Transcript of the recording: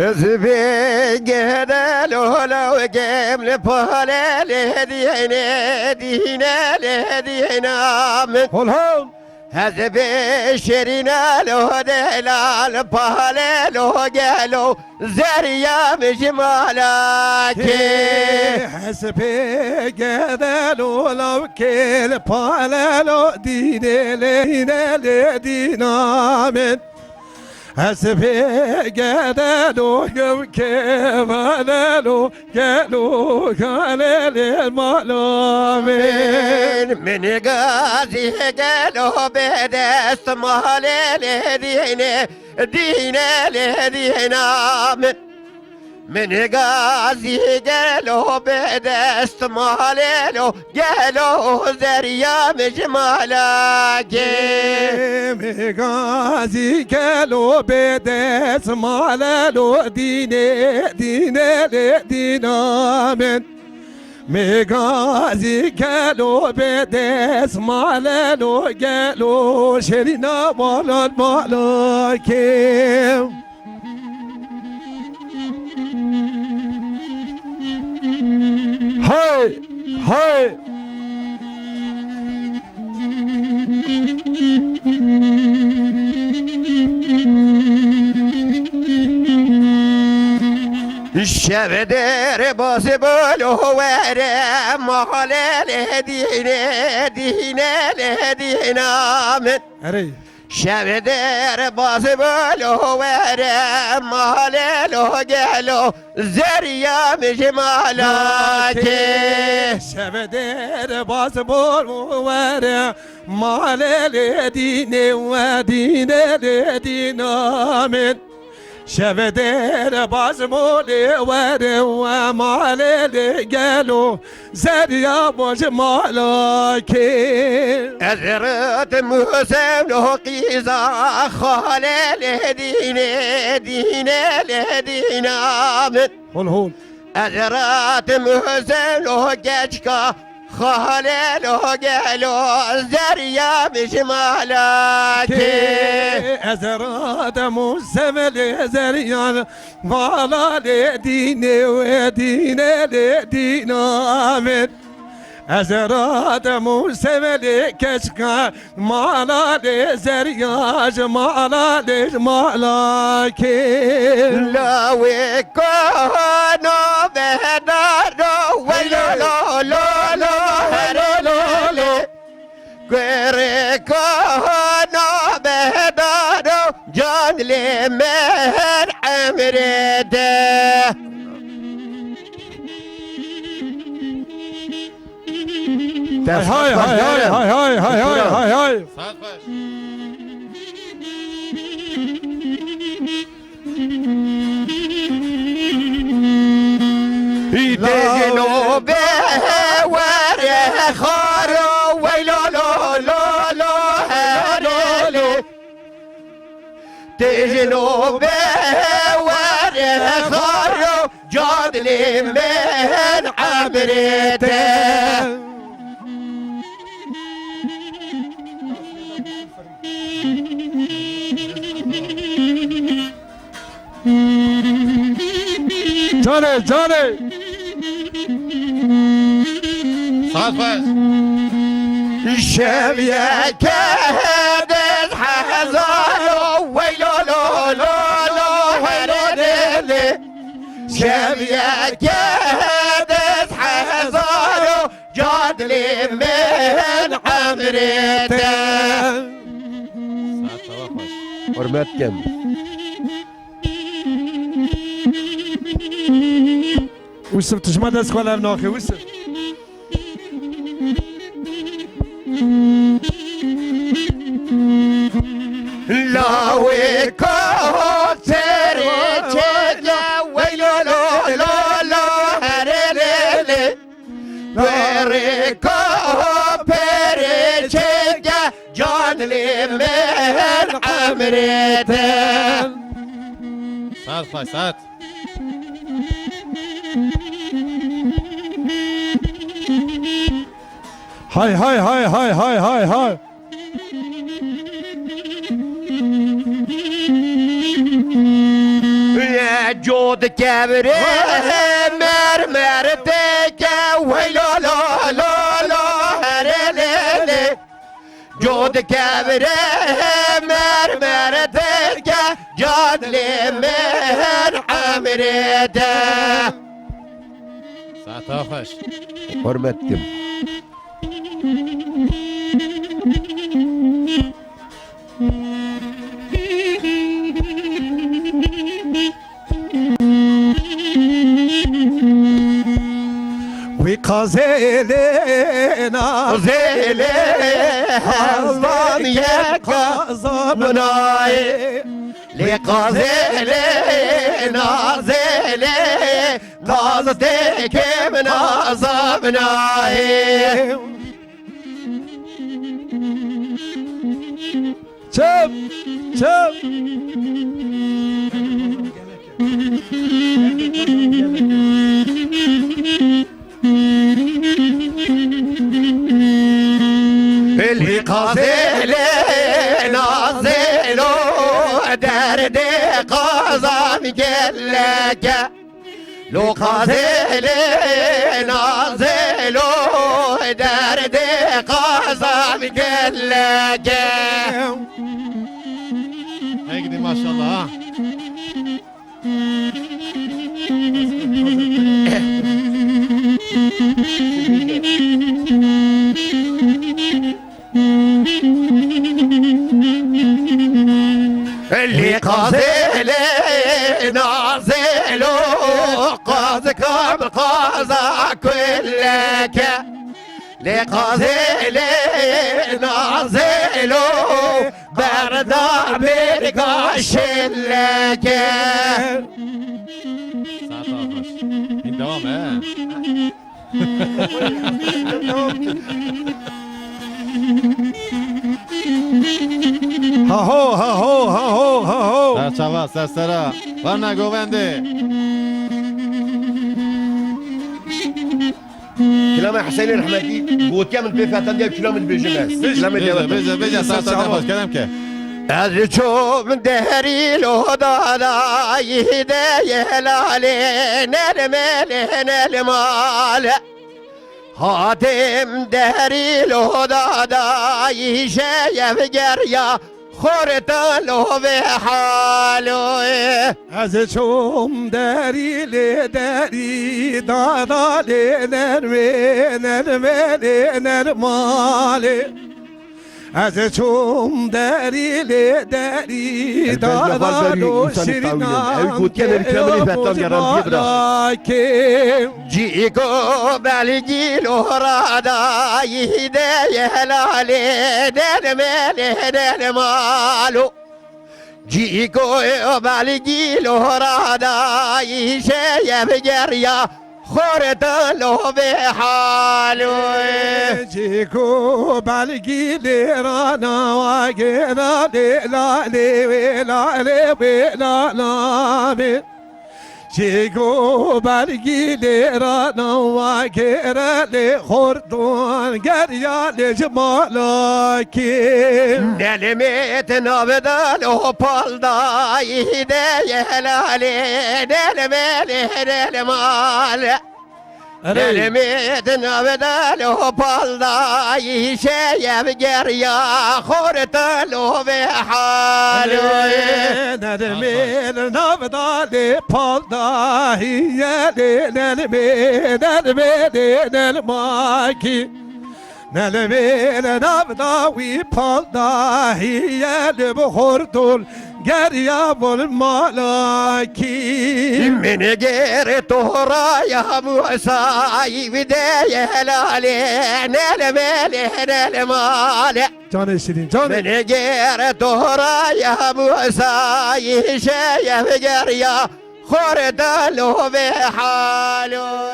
Hızbı gedel ola gemle palele dine amin. Hol hol. Hızbı şerine lo delal palele lo gelo zerya mecmalaki. Hesbe gedelo lavkel palelo dinele dinamen. Hesbe gedelo gevkelelo gelo kalele malamen. من غازي قالوا بدست مهلل دينا من غازي قالوا بدست مهلل قالوا زريا مجمالك Megazi gelo bedes malelo dinele dinamen. Megazi gelo bedes malelo gelo şerina malakem. Hay hay. الشبدر باسبل وره محلل دينا من Arey. شبدر باسبل وره محلل قالوا زريا مجمالك Şeveder bazbol vere malele dinele dinamen. Şeveder bazbol vere malele gelo zerya bojmalake. أزرت موسم له قيزا خالل دينا من Hol hol. أزرات موسم له جشكا خالل قالوا زريا مجمالك Ezerat musevel zeryan vala dine dinamet. Ezerat musevel keşka mala zeryaj mala malake. لا وكانوا بهداروا ويلو لو لو لو هلو لو كانوا بهداروا جان لمهر عمرته Hay hay hay hay hay hay hay hay hay. Saat baş. يدجنوا به وريه خارو ويلو لو لو لو هلو تجنوا به وريه خارو جاد لي من عبرته Cane. Saat baş. الشبيه كادت حزانو ويلو لو لو لو هلو شبيه كادت حزانو جاد لي من عمرته Saat sabah baş. حرمات كم Usuf tışma dest kolar nakı usuf. لا ويكون تريتنا ويلو لو لو لو هريلي ويكون بريتنا جان لي من عمرته Saat baş saat. Hay hay hay hay hay hay hay. يا جود كبري مرمر تكا ويلا لا لا لا هرلي جود كبري مرمر تكا جاد لي من حمرته Saat hoş. Hürmettim. وقازلنا زيلي حظان يكا مناي لقازلي نازلي قازتك من عظمناي Çöp, çöp. اللي قازلي نازلو دردي قازم قلك لو قازلي نازلو دردي قازم قلك Hey gidi maşallah ha. اللي قازلي نازلو قازكم قازا كلك لقازلي نازلو بردا برقاش لك Saat hoş. Şimdi devam he. Ha ho, ha ho, ha ho, ha ho. Serçava, sersera. Var ne govendi? كلام حسين الرحمدي قوت كامل بفاتن ديال كلام بجماس كلام Bece, ديال bece saat hoş. Kerem ke. أرجو من دهري الهضالا يهدى يهلالي نرمالين المال هاتم دهري الهضالا يشايف جريا خورتان له بحاله از چوم دری دری دادا نرمه نرمه نرماله از چوم دری دری دادا جيكو بالجي الهرادا يهدى يهلالي نرمالي نرمالو جيكو بالجي الهرادا يشايف جريا خورت له بحاله جيكو بالجي لرانا واجنا لا لا جيكو بالجي لرانا واجنا خردون قريا لجمالك نلميت نبداله بالدا يهدى يهلالي نلمالي نلمال نلميت نبداله بالدا يشايف جريا خورت له بحاله نرمين نبدالي بالدا هي نرمين الماكي نلمين نبداوي بالدا هي بخردون قريا بالملاكي من غير طهرا يا موسى بداية هلالي نلمالي نلمالي جان شيرين جان من غير طهرا يا موسى شايف جريا خورد له بحاله